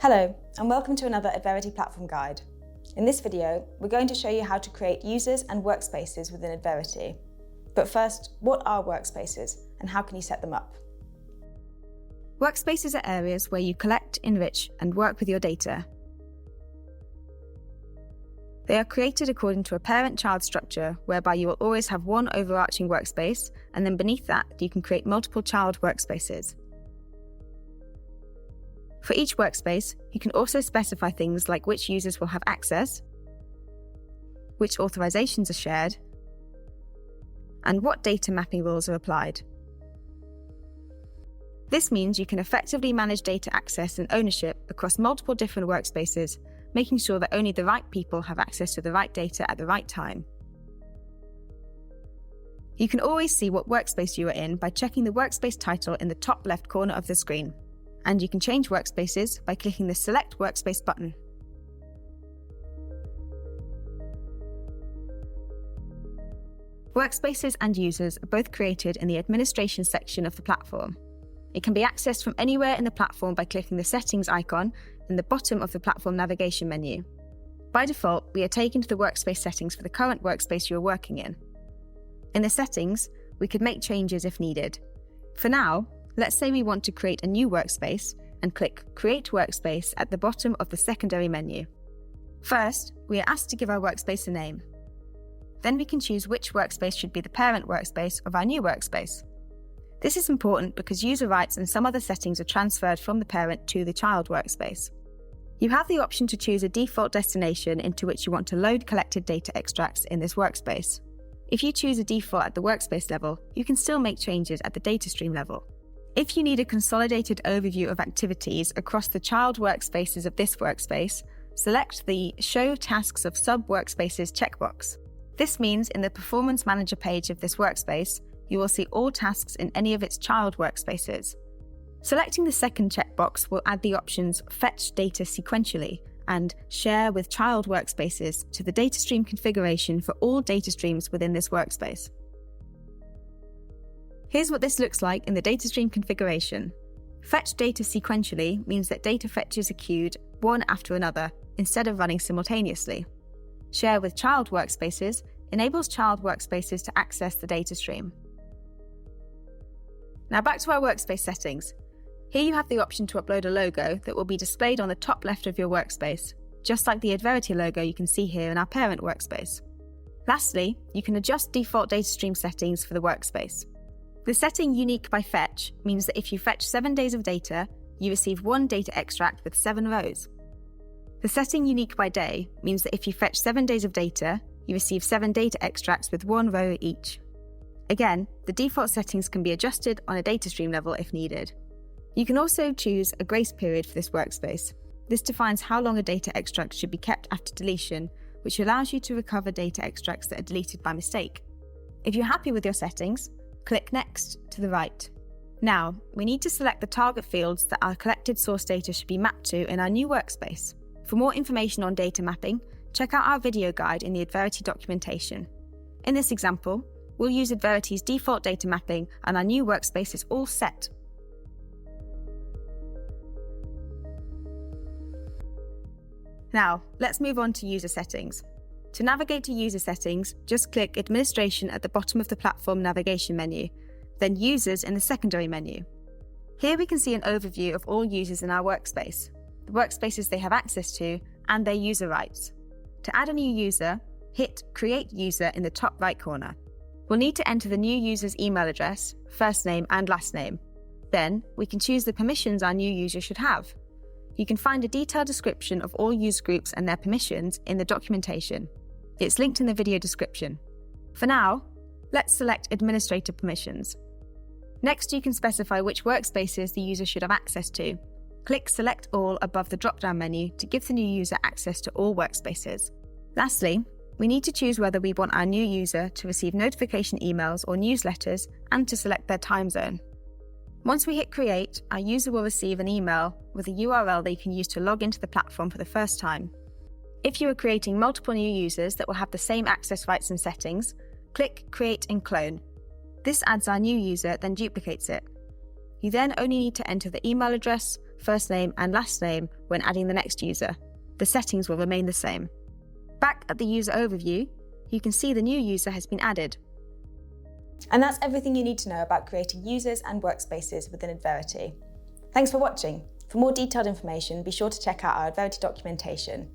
Hello, and welcome to another Adverity Platform guide. In this video, we're going to show you how to create users and workspaces within Adverity. But first, what are workspaces and how can you set them up? Workspaces are areas where you collect, enrich, and work with your data. They are created according to a parent-child structure whereby you will always have one overarching workspace, and then beneath that, you can create multiple child workspaces. For each workspace, you can also specify things like which users will have access, which authorizations are shared, and what data mapping rules are applied. This means you can effectively manage data access and ownership across multiple different workspaces, making sure that only the right people have access to the right data at the right time. You can always see what workspace you are in by checking the workspace title in the top left corner of the screen. And you can change workspaces by clicking the Select Workspace button. Workspaces and users are both created in the administration section of the platform. It can be accessed from anywhere in the platform by clicking the Settings icon in the bottom of the platform navigation menu. By default, we are taken to the workspace settings for the current workspace you are working in. In the settings, we could make changes if needed. For now, let's say we want to create a new workspace and click Create Workspace at the bottom of the secondary menu. First, we are asked to give our workspace a name. Then we can choose which workspace should be the parent workspace of our new workspace. This is important because user rights and some other settings are transferred from the parent to the child workspace. You have the option to choose a default destination into which you want to load collected data extracts in this workspace. If you choose a default at the workspace level, you can still make changes at the data stream level. If you need a consolidated overview of activities across the child workspaces of this workspace, select the Show Tasks of Sub-Workspaces checkbox. This means in the Performance Manager page of this workspace, you will see all tasks in any of its child workspaces. Selecting the second checkbox will add the options Fetch Data Sequentially and Share with Child Workspaces to the data stream configuration for all data streams within this workspace. Here's what this looks like in the data stream configuration. Fetch data sequentially means that data fetches are queued one after another instead of running simultaneously. Share with child workspaces enables child workspaces to access the data stream. Now back to our workspace settings. Here you have the option to upload a logo that will be displayed on the top left of your workspace, just like the Adverity logo you can see here in our parent workspace. Lastly, you can adjust default data stream settings for the workspace. The setting Unique by Fetch means that if you fetch 7 days of data, you receive 1 data extract with 7 rows. The setting Unique by Day means that if you fetch 7 days of data, you receive 7 data extracts with 1 row each. Again, the default settings can be adjusted on a data stream level if needed. You can also choose a grace period for this workspace. This defines how long a data extract should be kept after deletion, which allows you to recover data extracts that are deleted by mistake. If you're happy with your settings, click Next to the right. Now, we need to select the target fields that our collected source data should be mapped to in our new workspace. For more information on data mapping, check out our video guide in the Adverity documentation. In this example, we'll use Adverity's default data mapping and our new workspace is all set. Now, let's move on to user settings. To navigate to user settings, just click Administration at the bottom of the platform navigation menu, then Users in the secondary menu. Here we can see an overview of all users in our workspace, the workspaces they have access to, and their user rights. To add a new user, hit Create User in the top right corner. We'll need to enter the new user's email address, first name and last name. Then, we can choose the permissions our new user should have. You can find a detailed description of all user groups and their permissions in the documentation. It's linked in the video description. For now, let's select Administrator Permissions. Next, you can specify which workspaces the user should have access to. Click Select All above the drop-down menu to give the new user access to all workspaces. Lastly, we need to choose whether we want our new user to receive notification emails or newsletters and to select their time zone. Once we hit Create, our user will receive an email with a URL they can use to log into the platform for the first time. If you are creating multiple new users that will have the same access rights and settings, click Create and Clone. This adds our new user, then duplicates it. You then only need to enter the email address, first name and last name when adding the next user. The settings will remain the same. Back at the user overview, you can see the new user has been added. And that's everything you need to know about creating users and workspaces within Adverity. Thanks for watching. For more detailed information, be sure to check out our Adverity documentation.